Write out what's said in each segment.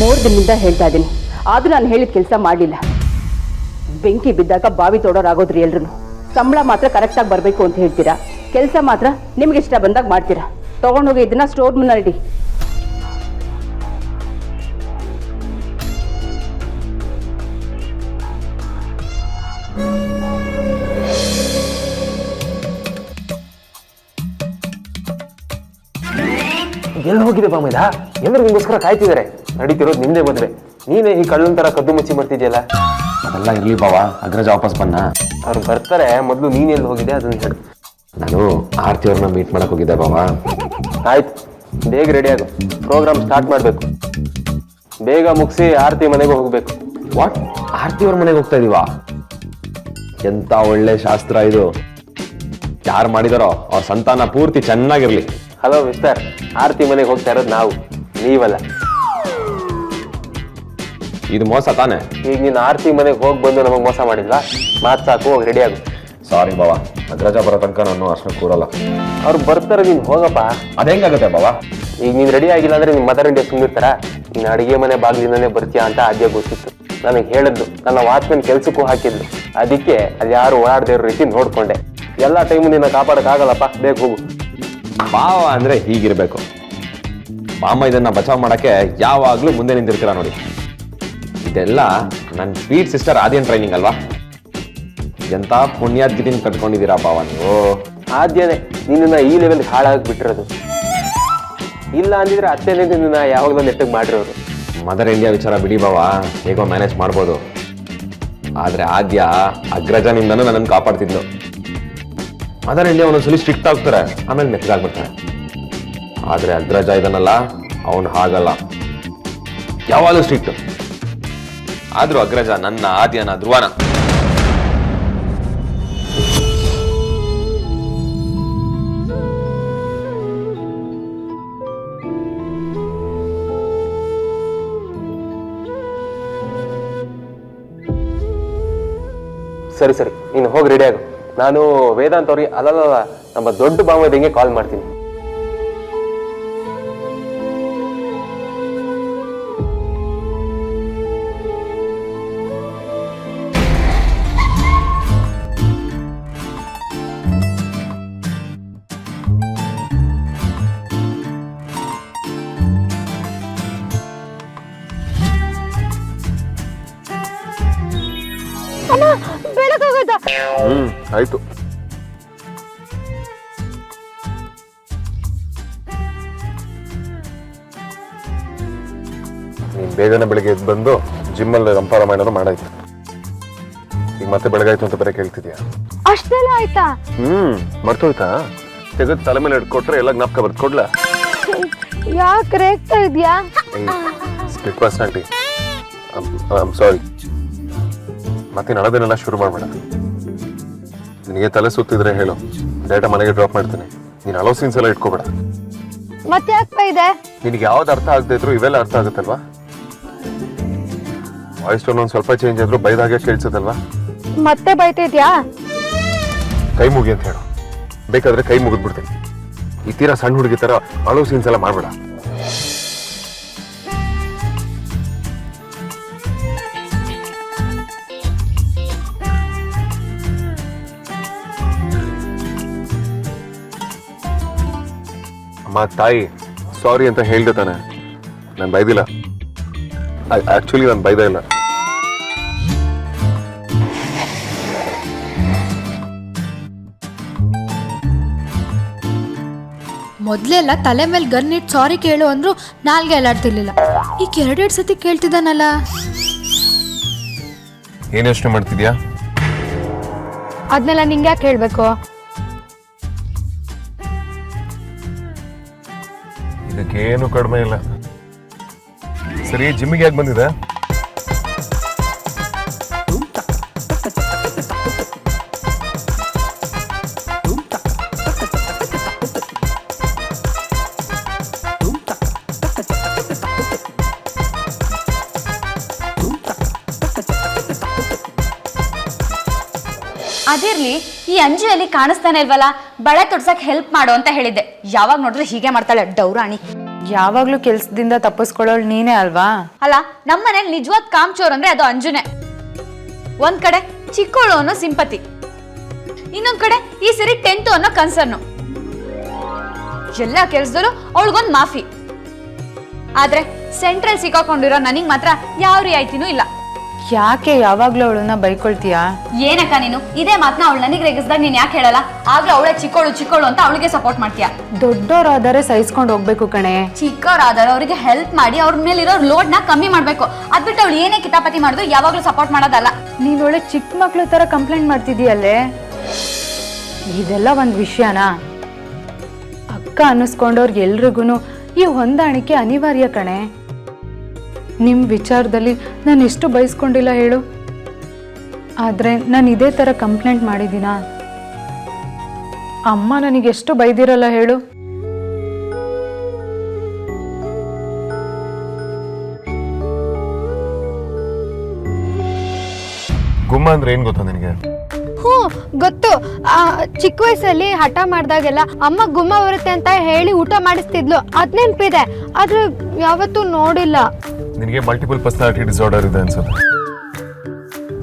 3 ದಿನದಿಂದ ಹೇಳ್ತಾ ಇದ್ದೀನಿ, ಆದ್ರೂ ನಾನು ಹೇಳಿದ ಕೆಲಸ ಮಾಡಲಿಲ್ಲ. ಬೆಂಕಿ ಬಿದ್ದಾಗ ಬಾವಿ ತೋಡೋರಾಗೋದ್ರಿ ಎಲ್ರು. ಸಂಬಳ ಮಾತ್ರ ಕರೆಕ್ಟಾಗಿ ಬರಬೇಕು ಅಂತ ಹೇಳ್ತೀರಾ, ಕೆಲಸ ಮಾತ್ರ ನಿಮ್ಗೆ ಇಷ್ಟ ಬಂದಾಗ ಮಾಡ್ತೀರಾ. ತಗೊಂಡೋಗಿ ಇದನ್ನ ಸ್ಟೋರ್ ಮುಂದೆ ಇಡಿ. ಎಲ್ಲಿ ಹೋಗಿದೆ ಬಾಮೈದ? ಎಲ್ಲರೂ ನಿಮಗೋಸ್ಕರ ಕಾಯ್ತಿದ್ದಾರೆ. ನಡೀತಿರೋದು ನಿಂದೇ ಮದುವೆ, ನೀನೇ ಈ ಕಳ್ಳನ ತರ ಕದ್ದು ಮುಚ್ಚಿ ಮಾಡ್ತಿದ್ಯಲ್ಲ. ಅದೆಲ್ಲ ಇರ್ಲಿ ಬಾವ, ಅಗ್ರಜ ವಾಪಸ್ ಬನ್ನ. ಅವ್ರು ಬರ್ತಾರೆ, ಮೊದಲು ನೀನೆಲ್ಲಿ ಹೋಗಿದೆ ಅದನ್ನ ಹೇಳು. ನಾನು ಆರ್ತಿ ಅವ್ರನ್ನ ಮೀಟ್ ಮಾಡಕ್ ಹೋಗಿದ್ದೆ ಬಾವ. ಆಯ್ತು, ಬೇಗ ರೆಡಿ ಆಗು, ಪ್ರೋಗ್ರಾಮ್ ಸ್ಟಾರ್ಟ್ ಮಾಡಬೇಕು. ಬೇಗ ಮುಗಿಸಿ ಆರ್ತಿ ಮನೆಗೆ ಹೋಗ್ಬೇಕು. ವಾಟ್? ಆರ್ತಿ ಅವ್ರ ಮನೆಗೆ ಹೋಗ್ತಾ ಇದೀವಾ? ಎಂತ ಒಳ್ಳೆ ಶಾಸ್ತ್ರ ಇದು. ಯಾರು ಮಾಡಿದಾರೋ ಅವ್ರ ಸಂತಾನ ಪೂರ್ತಿ ಚೆನ್ನಾಗಿರ್ಲಿ. ಹಲೋ ಮಿಸ್ಟರ್, ಆರ್ತಿ ಮನೆಗೆ ಹೋಗ್ತಾ ಇರೋದು ನಾವು, ನೀವಲ್ಲ. ಇದು ಮೋಸ ತಾನೆ? ಈಗ ನೀನು ಆರ್ತಿ ಮನೆಗೆ ಹೋಗಿ ಬಂದು ನಮಗೆ ಮೋಸ ಮಾಡಿಲ್ವಾ? ಮಾತು ಸಾಕು, ಹೋಗಿ ರೆಡಿ ಆಗು. ಸಾರಿ ಬಾವ, ಅಗ್ರಜ ಬರೋ ತನಕ ನಾನು ಅಷ್ಟು ಕೂರಲ್ಲ. ಅವ್ರು ಬರ್ತಾರೆ, ನೀನು ಹೋಗಪ್ಪ. ಅದೇಂಗಾಗುತ್ತೆ ಬಾವ? ಈಗ ನೀನು ರೆಡಿ ಆಗಿಲ್ಲ ಅಂದ್ರೆ ನಿಮ್ಮ ಮದರ್ ಇಂಡಿಯಾ ಸುಮ್ಮಿರ್ತಾರ? ನೀನು ಅಡುಗೆ ಮನೆ ಬಾಗಿಲಿಂದನೇ ಬರ್ತೀಯಾ ಅಂತ ಆದ್ಯ ಗೊತ್ತಿತ್ತು. ನನಗೆ ಹೇಳಿದ್ದು, ನನ್ನ ವಾಚ್ಮೆನ್ ಕೆಲ್ಸಕ್ಕೂ ಹಾಕಿದ್ಲು. ಅದಕ್ಕೆ ಅಲ್ಲಿ ಯಾರು ಓಡಾಡದೇ ಇರೋ ರೀತಿ ನೋಡ್ಕೊಂಡೆ. ಎಲ್ಲ ಟೈಮು ನಿನ್ನ ಕಾಪಾಡೋಕ್ಕಾಗಲ್ಲಪ್ಪ, ಬೇಗ ಹೋಗು. ಬಾವ ಅಂದ್ರೆ ಹೀಗಿರ್ಬೇಕು. ಮಾಮ ಇದನ್ನ ಬಚಾವ್ ಮಾಡಕ್ಕೆ ಯಾವಾಗ್ಲೂ ಮುಂದೆ ನಿಂತಿರ್ತೀರ ನೋಡಿ. ಇದೆಲ್ಲ ನನ್ನ ಸ್ವೀಟ್ ಸಿಸ್ಟರ್ ಆದ್ಯನ್ ಟ್ರೈನಿಂಗ್ ಅಲ್ವಾ? ಎಂತ ಪುಣ್ಯಾದ್ಗಿತಿನ ಕಟ್ಕೊಂಡಿದ್ದೀರಾ ಬಾವ ನೀವು. ಆದ್ಯನೇ ನಿನ್ನ ಈ ಲೆವೆಲ್ ಹಾಳಾಗ್ಬಿಟ್ಟಿರೋದು. ಇಲ್ಲ ಅಂದಿದ್ರೆ ಅತ್ತೆನೇ ನಿನ್ನ ಯಾವಾಗಲೂ ನೆಟ್ಟಗೆ ಮಾಡಿರೋರು. ಮದರ್ ಇಂಡಿಯಾ ವಿಚಾರ ಬಿಡಿ ಬಾವ, ಹೇಗೋ ಮ್ಯಾನೇಜ್ ಮಾಡ್ಬೋದು. ಆದ್ರೆ ಆದ್ಯ ಅಗ್ರಜನಿಂದನೂ ನನ್ನನ್ನು ಕಾಪಾಡ್ತಿದ್ಲು. ಮದರ್ ಇಂಡಿಯಾ ಒಂದೊಂದ್ಸಲಿ ಸ್ಟ್ರಿಕ್ಟ್ ಆಗ್ತಾರೆ, ಆಮೇಲೆ ಮೆತ್ತಗಾಗ್ಬಿಡ್ತಾರೆ. ಆದ್ರೆ ಅಗ್ರಜ ಇದನ್ನಲ್ಲ, ಅವನು ಹಾಗಲ್ಲ, ಯಾವಾಗಲೂ ಸ್ಟ್ರಿಕ್ಟ್. ಆದ್ರೂ ಅಗ್ರಜ ನನ್ನ ಆದ್ಯನ ಧ್ರುವನ. ಸರಿ ಸರಿ, ನೀನು ಹೋಗಿ ರೆಡಿ ಆಗು. ನಾನು ವೇದಾಂತ್ ಅವ್ರಿಗೆ ಅಲ್ಲಲ್ಲ ನಮ್ಮ ದೊಡ್ಡ ಬಾಮೈದಂಗೆ ಕಾಲ್ ಮಾಡ್ತೀನಿ. ಆಯ್ತು. ನೀನ್ ಬೇಗನೆ ಬೆಳಿಗ್ಗೆ ಎದ್ದು ಬಂದು ಜಿಮ್ಮಲ್ಲಿ ರಂಪಾರಾಮಾಯಣ ಮಾಡಾಯ್ತು. ಈಗ ಮತ್ತೆ ಬೆಳಗಾಯ್ತು ಅಂತ ಬರೀ ಕೇಳ್ತಿದ್ಯಾ? ಅಷ್ಟೆಲ್ಲ ಆಯ್ತಾ? ಮರ್ತೋಯ್ತಾ? ತೆಗೆದು ತಲೆ ಮೇಲೆ ಇಟ್ಕೊಟ್ರೆ ಎಲ್ಲ ಜ್ಞಾಪಕ ಬರ್ದು ಕೊಡ್ಲಾ? ಯಾಕೆ ರೇಗ್ತಾ ಇದ್ಯಾ? Split personality. ಸಾರಿ. ಮತ್ತೆ ನಳದನ್ನೆಲ್ಲ ಶುರು ಮಾಡ್ಬೇಡ. ನಿನಗೆ ತಲೆ ಸುತ್ತಿದ್ರೆ ಹೇಳು, ಡೇಟಾ ಮನೆಗೆ ಡ್ರಾಪ್ ಮಾಡ್ತೀನಿ. ನೀನು ಅಲೋ ಸೀನ್ಸ್ ಎಲ್ಲ ಇಟ್ಕೋಬೇಡ. ಮತ್ತೆ ಯಾಕೆ ಇದೆ? ನಿನಗೆ ಯಾವ್ದು ಅರ್ಥ ಆಗದೆ ಇದ್ರು ಇವೆಲ್ಲ ಅರ್ಥ ಆಗುತ್ತಲ್ವಾ? ವಾಯ್ಸ್ ಟೋನ್ ಒಂದು ಸ್ವಲ್ಪ ಚೇಂಜ್ ಆದ್ರೂ ಬೈದಾಗೆ ಕೇಳಿಸುತ್ತಲ್ವಾ? ಮತ್ತೆ ಬೈತಿದ್ಯಾ? ಕೈ ಮುಗಿ ಅಂತ ಹೇಳು, ಬೇಕಾದ್ರೆ ಕೈ ಮುಗಿದ್ಬಿಡ್ತೀನಿ. ಈ ತೀರಾ ಸಣ್ಣ ಹುಡುಗಿ ತರ ಅಲೋ ಸೀನ್ಸ್ ಎಲ್ಲ ಮಾಡ್ಬೇಡ. ಅಮ್ಮ ತಾಯಿ ಸಾರಿ ಅಂತ ಹೇಳ್ದೆ ತಾನೆ, ನಾನು ಬೈದಿಲ್ಲ. ಆಕ್ಚುಲಿ ನಾನು ಬೈದ ಇಲ್ಲ. ಮೊದ್ಲೆಲ್ಲ ತಲೆ ಮೇಲೆ ಗನ್ ಇಟ್ಟು ಸಾರಿ ಕೇಳು ಅಂದ್ರು ನಾಲ್ಗೆ ಅಲ್ಲಾಡ್ತಿರ್ಲಿಲ್ಲ. ಈಗ 2 ಸತಿ ಕೇಳ್ತಿದ್ದಾನಲ್ಲ. ಏನ್ ಯೋಚನೆ ಮಾಡ್ತಿದ್ಯಾ? ಅದ್ನೆಲ್ಲ ನಿಂಗೆ ಯಾಕೆ ಹೇಳ್ಬೇಕು? ಇದಕ್ಕೇನು ಕಡಿಮೆ ಇಲ್ಲ. ಸರಿ, ಜಿಮ್ಮಿಗೆ ಯಾಕೆ ಬಂದಿದೆ? ಅದಿರ್ಲಿ, ಈ ಅಂಜು ಅಲ್ಲಿ ಕಾಣಿಸ್ತಾನೆ ಇಲ್ವಲ್ಲ, ಬಳೆ ತೊಡ್ಸಕ್ ಹೆಲ್ಪ್ ಮಾಡು ಅಂತ ಹೇಳಿದ್ದೆ. ಯಾವಾಗ ನೋಡಿದ್ರೆ ಹೀಗೆ ಮಾಡ್ತಾಳೆ ಡೌರಾಣಿ. ಯಾವಾಗ್ಲೂ ಕೆಲ್ಸದಿಂದ ತಪ್ಪಿಸ್ಕೊಳ್ಳೋಳು ನೀನೇ ಅಲ್ವಾ? ಅಲ್ಲ, ನಮ್ಮನೇಲಿ ನಿಜವಾದ ಕಾಮ್ಚೋರ್ ಅಂದ್ರೆ ಅದು ಅಂಜುನೆ. ಒಂದ್ ಕಡೆ ಚಿಕ್ಕೋಳು ಅನ್ನೋ ಸಿಂಪತಿ, ಇನ್ನೊಂದ್ ಕಡೆ ಈ ಸರಿ 10th ಅನ್ನೋ ಕನ್ಸರ್ನು. ಎಲ್ಲ ಕೆಲ್ಸದಲ್ಲೂ ಅವಳಿಗೊಂದ್ ಮಾಫಿ. ಆದ್ರೆ ಸೆಂಟ್ರಲ್ ಸಿಕ್ಕಾಕೊಂಡಿರೋ ನನಗ್ ಮಾತ್ರ ಯಾವ ರಿಯಾಯ್ತಿನೂ ಇಲ್ಲ. ಯಾಕೆ ಯಾವಾಗ್ಲೂ ಅವಳನ್ನ ಬೈಕೊಳ್ತೀಯಾ? ಏನಕ್ಕ ನೀನು ಇದೇ ಮಾತನ್ನ ಅವಳು ನನಗೆ ರೇಗಿಸ್ದಾಗ ನೀನ್ ಯಾಕೆ ಹೇಳಲ್ಲ? ಆಗ್ಲೂ ಅವಳೆ ಚಿಕ್ಕೋಳು ಅಂತ ಅವಳಿಗೆ ಸಪೋರ್ಟ್ ಮಾಡ್ತೀಯಾ? ದೊಡ್ಡವರಾದರೆ ಸಹಿಸ್ಕೊಂಡು ಹೋಗ್ಬೇಕು ಕಣೆ. ಚಿಕ್ಕವರಾದರೆ ಅವರಿಗೆ ಹೆಲ್ಪ್ ಮಾಡಿ ಅವ್ರ ಮೇಲಿರೋ ಲೋಡ್ ನ ಕಮ್ಮಿ ಮಾಡ್ಬೇಕು. ಅದ್ಬಿಟ್ಟು ಅವಳು ಏನೇ ಕಿತಾಪತಿ ಮಾಡಿದ್ರು ಯಾವಾಗ್ಲೂ ಸಪೋರ್ಟ್ ಮಾಡೋದಲ್ಲ. ನೀನ್ ಒಳ್ಳೆ ಚಿಕ್ಕ ಮಕ್ಳು ತರ ಕಂಪ್ಲೇಂಟ್ ಮಾಡ್ತಿದೀಯಲ್ಲೇ. ಇದೆಲ್ಲ ಒಂದ್ ವಿಷಯನಾ? ಅಕ್ಕ ಅನ್ನಿಸ್ಕೊಂಡವ್ರಿಗೆ ಎಲ್ರಿಗೂ ಈ ಹೊಂದಾಣಿಕೆ ಅನಿವಾರ್ಯ ಕಣೆ. ನಿಮ್ ವಿಚಾರದಲ್ಲಿ ನಾನು ಎಷ್ಟು ಬಯಸ್ಕೊಂಡಿಲ್ಲ ಹೇಳು. ಆದ್ರೆ ನಾನು ಇದೇ ತರ ಕಂಪ್ಲೇಂಟ್ ಮಾಡಿದ್ದೀನ? ಅಮ್ಮ ನನಗೆ ಎಷ್ಟು ಬೈದಿರಲ್ಲ ಹೇಳು. ಗುಮ್ಮ ಅಂದ್ರೆ ಏನ್ ಗೊತ್ತಾ ನಿನಗೆ? ಹ್ಞೂ ಗೊತ್ತು. ಚಿಕ್ಕ ವಯಸ್ಸಲ್ಲಿ ಹಠ ಮಾಡಿದಾಗೆಲ್ಲ ಅಮ್ಮ ಗುಮ್ಮ ಬರುತ್ತೆ ಅಂತ ಹೇಳಿ ಊಟ ಮಾಡಿಸ್ತಿದ್ಲು, ಅದ್ ನೆನಪಿದೆ. ಆದ್ರೆ ಯಾವತ್ತೂ ನೋಡಿಲ್ಲ. ನಿನಗೆ ಮಲ್ಟಿಪಲ್ ಪರ್ಸನಾಲಿಟಿ ಡಿಸಾರ್ಡರ್ ಇದೆ ಅನ್ಸುತ್ತೆ.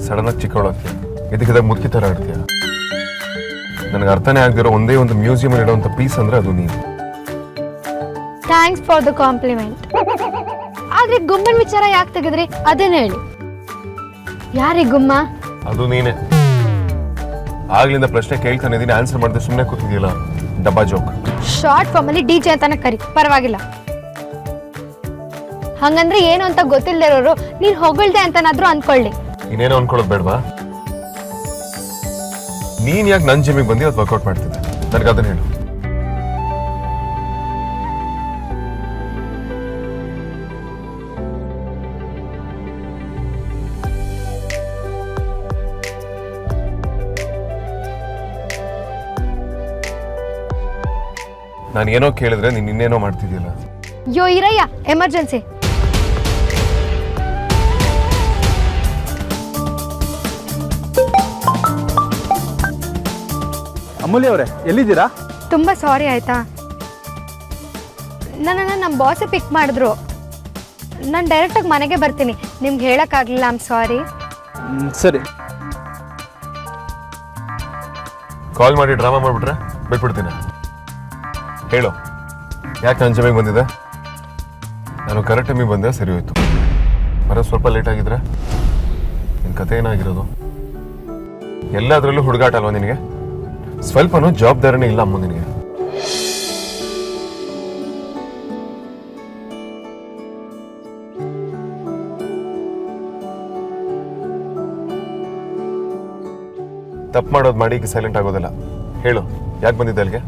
ಸಡನ್ ಆಗಿ ಚಿಕ್ಕವಳಾಗ್ತೀಯ, ಇದಕ್ಕಿದಾಗ ಮುದುಕಿ ಥರ ಆಡ್ತೀಯ. ನನಗೆ ಅರ್ಥನೇ ಆಗದಿರೋ ಒಂದೇ ಒಂದು ಮ್ಯೂಸಿಯಂ ಇಡುವಂಥ ಪೀಸ್ ಅಂದ್ರೆ ಅದು ನೀನು. Thanks for the compliment. ಆದ್ರೆ ಗುಮ್ಮನ ವಿಚಾರ ಯಾಕೆ ತೆಗೆದ್ರಿ ಅದೇನು ಹೇಳಿ. ಯಾರಿಗೆ ಗುಮ್ಮ? ಅದು ನೀನೆ. ಆಗ್ಲಿಂದ ಪ್ರಶ್ನೆ ಕೇಳ್ತಾನೆ ಇದೀನಿ, ಆನ್ಸರ್ ಮಾಡಿದ್ರೆ ಸುಮ್ಮನೆ ಕೂತಿದೆಯಲ್ಲ, ಡಬ್ಬಾ ಜೋಕ್. ಶಾರ್ಟ್ ಫಾರ್ಮ್ ಅಲ್ಲಿ DJ ಅಂತಾನೆ ಕರಿ, ಪರವಾಗಿಲ್ಲ. ಹಂಗಂದ್ರೆ ಏನು ಅಂತ ಗೊತ್ತಿಲ್ಲದೆ ಇರೋರು ನೀನ್ ಹೊಗಳ್ದೆ ಅಂತನಾದ್ರೂ ಅನ್ಕೊಳ್ಳಿ. ಇನ್ನೇನೋ ಅನ್ಕೊಳ್ಳೋದು ಬೇಡವಾ? ನೀನ್ ಯಾಕೆ ನನ್ನ ಜಿಮ್ಮಿಗೆ ಬಂದು ಅದು ವರ್ಕೌಟ್ ಮಾಡ್ತಿದ್ದೆ? ನನಗೆ ಅದನ್ನ ಹೇಳು. ನಾನು ಏನೋ ಕೇಳಿದ್ರೆ ನೀನು ಇನ್ನೇನೋ ಮಾಡ್ತಿದ್ಯಲ್ಲ. ಯೋ ಇರಯ್ಯ, ಎಮರ್ಜೆನ್ಸಿ. ಅಮೂಲ್ಯ ಅವರೇ, ಎಲ್ಲಿದ್ದೀರಾ? ತುಂಬಾ ಸಾರಿ ಆಯ್ತಾ. ನನ್ನನ್ನು ನಮ್ಮ ಬಾಸೇ ಪಿಕ್ ಮಾಡಿದ್ರು. ನಾನು ಡೈರೆಕ್ಟಾಗಿ ಮನೆಗೆ ಬರ್ತೀನಿ. ನಿಮ್ಗೆ ಹೇಳೋಕ್ಕಾಗಲಿಲ್ಲ, ಐ ಆಮ್ ಸಾರಿ. ಸರಿ. ಕಾಲ್ ಮಾಡಿ ಡ್ರಾಮಾ ಮಾಡಿಬಿಟ್ರೆ ಬಿಟ್ಬಿಡ್ತೀನಿ. ಹೇಳು, ಯಾಕೆ ನನ್ನ ಜಿಮ್ಮಿಗೆ ಬಂದಿದೆ? ನಾನು ಕರೆಕ್ಟ್ ಟೈಮಿಗೆ ಬಂದೆ, ಸರಿ ಹೋಯ್ತು. ಬರೋದು ಸ್ವಲ್ಪ ಲೇಟ್ ಆಗಿದ್ರೆ ನಿನ್ನ ಕತೆ ಏನಾಗಿರೋದು? ಎಲ್ಲದರಲ್ಲೂ ಹುಡುಗಾಟ ಅಲ್ವಾ ನಿನಗೆ? ಸ್ವಲ್ಪನೂ ಜವಾಬ್ದಾರಿನೇ ಇಲ್ಲ ಅಮ್ಮ ನಿನಗೆ. ತಪ್ಪು ಮಾಡೋದು ಮಾಡಿ ಸೈಲೆಂಟ್ ಆಗೋದಿಲ್ಲ. ಹೇಳು, ಯಾಕೆ ಬಂದಿದ್ದೆ ಅಲ್ಲಿಗೆ?